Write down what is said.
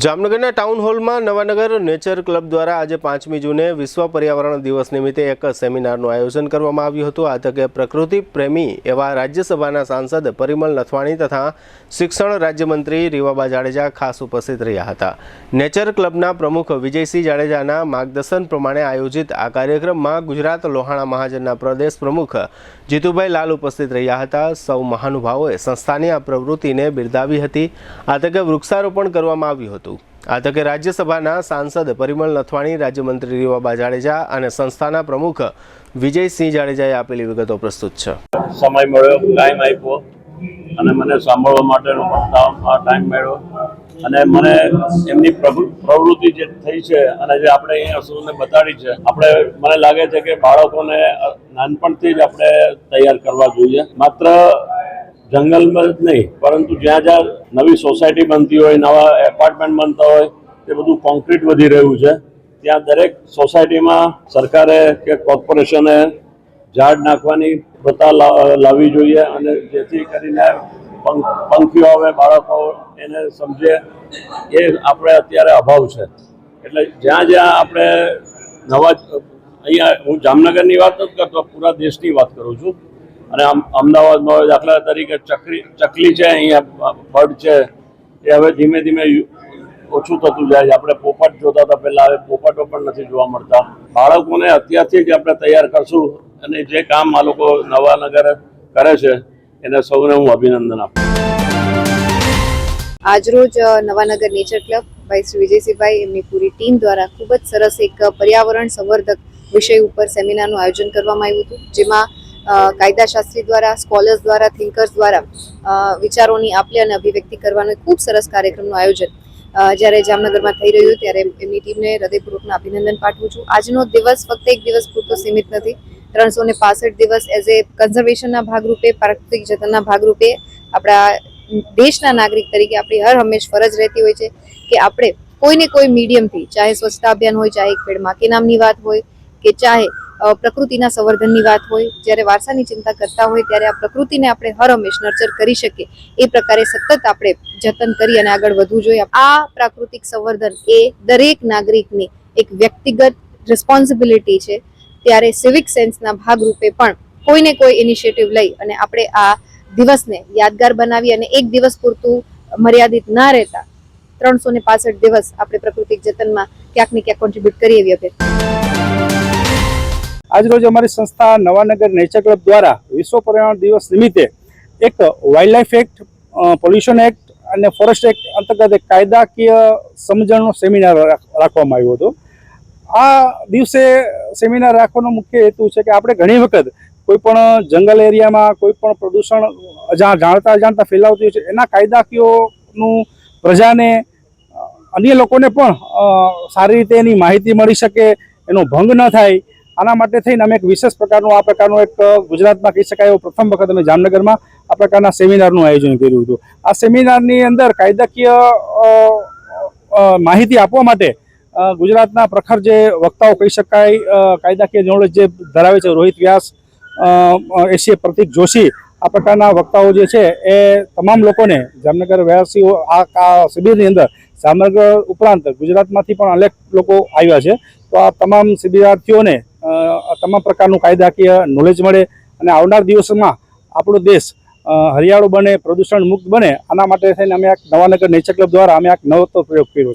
જામનગરના ટાઉન હોલમાં Nawanagar nature club દ્વારા આજે 5મી જૂને વિશ્વ પર્યાવરણ દિવસ નિમિત્તે એક સેમિનારનું આયોજન કરવામાં આવ્યું હતું। આ તકે પ્રકૃતિ પ્રેમી એવા રાજ્યસભાના સાંસદ પરિમલ નથવાણી તથા શિક્ષણ રાજ્યમંત્રી રીવાબા જાડેજા ખાસ ઉપસ્થિત રહ્યા હતા। નેચર ક્લબના પ્રમુખ વિજયસિંહ જાડેજાના માર્ગદર્શન પ્રમાણે આયોજિત આ કાર્યક્રમમાં ગુજરાત લોહાણા મહાજનના પ્રદેશ પ્રમુખ જીતુભાઈ લાલ ઉપસ્થિત રહ્યા હતા। સૌ મહાનુભાવોએ સંસ્થાની આ પ્રવૃત્તિને બિરદાવી હતી। આ તકે વૃક્ષારોપણ કરવામાં આવ્યું હતું। આ તકે રાજ્યસભાના સાંસદ પરિમલ નથવાણી, રાજ્યમંત્રી રીવાબા જાડેજા અને સંસ્થાના પ્રમુખ વિજયસિંહ જાડેજાએ આપેલી વિગતો પ્રસ્તુત છે। સમય મળ્યો, ટાઈમ આપ્યો અને મને સાંભળવા માટેનો ટાઈમ મળ્યો અને મને એમની પ્રવૃત્તિ જે થઈ છે અને જે આપણે અહીંયા સૌને બતાડી છે, આપણે મને લાગે છે કે બાળકોને નાનપણથી જ આપણે તૈયાર કરવા જોઈએ। માત્ર જંગલમાં જ નહીં, પરંતુ જ્યાં જ્યાં નવી સોસાયટી બનતી હોય, નવા એપાર્ટમેન્ટ બનતા હોય, તે બધું કોન્ક્રીટ વધી રહ્યું છે, ત્યાં દરેક સોસાયટીમાં સરકારે કે કોર્પોરેશને ઝાડ નાખવાની પ્રથા લાવવી જોઈએ અને જેથી કરીને પંખીઓ આવે, બાળકો એને સમજે, એ આપણે અત્યારે અભાવ છે। એટલે જ્યાં જ્યાં આપણે નવા અહીંયા હું જામનગરની વાત નથી કરતો, પૂરા દેશની વાત કરું છું। અને અમદાવાદમાં દાખલા તરીકે ચકલી છે, અહીંયા બર્ડ છે, એ હવે ધીમે ધીમે ઓછું થતું જાય છે। આપણે પોપટ જોતા હતા પહેલાં, હવે પોપટો પણ નથી જોવા મળતા। બાળકોને અત્યારથી જ આપણે તૈયાર કરશું અને જે કામ આ લોકો નવાનગર કરે છે એને સૌને હું અભિનંદન આપું। આજરોજ નવાનગર નેચર ક્લબ ભાઈ શ્રી વિજયસિંહભાઈ એમની પૂરી ટીમ દ્વારા ખૂબ જ સરસ એક પર્યાવરણ સંવર્ધક વિષય ઉપર સેમિનારનું આયોજન કરવામાં આવ્યું હતું, જેમાં કાયદાશાસ્ત્રી દ્વારા, સ્કોલર્સ દ્વારા, થિંકર્સ દ્વારા વિચારોની આપ લે અને અભિવ્યક્તિ કરવાનો ખૂબ સરસ કાર્યક્રમનું આયોજન જ્યારે જામનગરમાં થઈ રહ્યું ત્યારે એમની ટીમને હૃદયપૂર્વકનું અભિનંદન પાઠવું છું। આજનો દિવસ ફક્ત એક દિવસ પૂરતો સીમિત નથી, 365 દિવસ એઝ એ કન્ઝર્વેશનના ભાગરૂપે, પ્રાકૃતિક જતનના ભાગરૂપે આપણા દેશના નાગરિક તરીકે આપણી હર હંમેશ ફરજ રહેતી હોય છે કે આપણે કોઈને કોઈ મીડિયમથી, ચાહે સ્વચ્છતા અભિયાન હોય, ચાહે એક પેડ માં કે નામની વાત હોય કે ચાહે પ્રકૃતિના સંવર્ધનની વાત હોય, જ્યારે વારસાની ચિંતા કરતા હોય ત્યારે આ પ્રકૃતિને આપણે હર હંમેશ નર્ચર કરી શકીએ એ પ્રકારે સતત આપણે જતન કરી અને આગળ વધવું જોઈએ। આ પ્રાકૃતિક સંવર્ધન એ દરેક નાગરિકની એક વ્યક્તિગત રિસ્પોન્સિબિલિટી છે, ત્યારે સિવિક સેન્સના ભાગરૂપે પણ કોઈને કોઈ ઇનિશિયેટિવ લઈ અને આપણે આ દિવસને યાદગાર બનાવી અને એક દિવસ પૂરતું મર્યાદિત ના રહેતા 365 દિવસ આપણે પ્રાકૃતિક જતનમાં ક્યાંક ને ક્યાંક કોન્ટ્રીબ્યુટ કરીએ એવી અપેક્ષા। આજરોજ અમારી સંસ્થા નવાનગર નેચર ક્લબ દ્વારા વિશ્વ પર્યાવરણ દિવસ નિમિત્તે એક વાઇલ્ડલાઇફ એક્ટ, પોલ્યુશન એક્ટ અને ફોરેસ્ટ એક્ટ અંતર્ગત એક કાયદાકીય સમજણનો સેમિનાર રાખવામાં આવ્યો હતો। આ દિવસે સેમિનાર રાખવાનો મુખ્ય હેતુ છે કે આપણે ઘણી વખત કોઈ પણ જંગલ એરિયામાં કોઈ પણ પ્રદૂષણ જાણતા અજાણતા ફેલાવતી હોય છે, એના કાયદાકીયોનું પ્રજાને, અન્ય લોકોને પણ સારી રીતે એની માહિતી મળી શકે, એનો ભંગ ન થાય, આના માટે થઈને અમે એક વિશેષ પ્રકારનું એક ગુજરાતમાં કહી શકાય એવો પ્રથમ વખત અમે જામનગરમાં આ પ્રકારના સેમિનારનું આયોજન કર્યું હતું। આ સેમિનારની અંદર કાયદાકીય માહિતી આપવા માટે ગુજરાતના પ્રખર જે વક્તાઓ કહી શકાય, કાયદાકીય નોલેજ જે ધરાવે છે, રોહિત વ્યાસ, એસીએ પ્રતિક જોશી, આ પ્રકારના વક્તાઓ જે છે એ તમામ લોકોને જામનગર વ્યાસીઓ આ શિબિરની અંદર જામનગર ઉપરાંત ગુજરાતમાંથી પણ અનેક લોકો આવ્યા છે। તો આ તમામ શિબિરાર્થીઓને તમામ પ્રકારનું કાયદાકીય નોલેજ મળે અને આવનાર દિવસોમાં આપણો દેશ હરિયાળો બને, પ્રદૂષણ મુક્ત બને, આના માટે થઈને અમે નવાનગર નેચર ક્લબ દ્વારા અમે એક નવો પ્રયોગ કર્યો છે।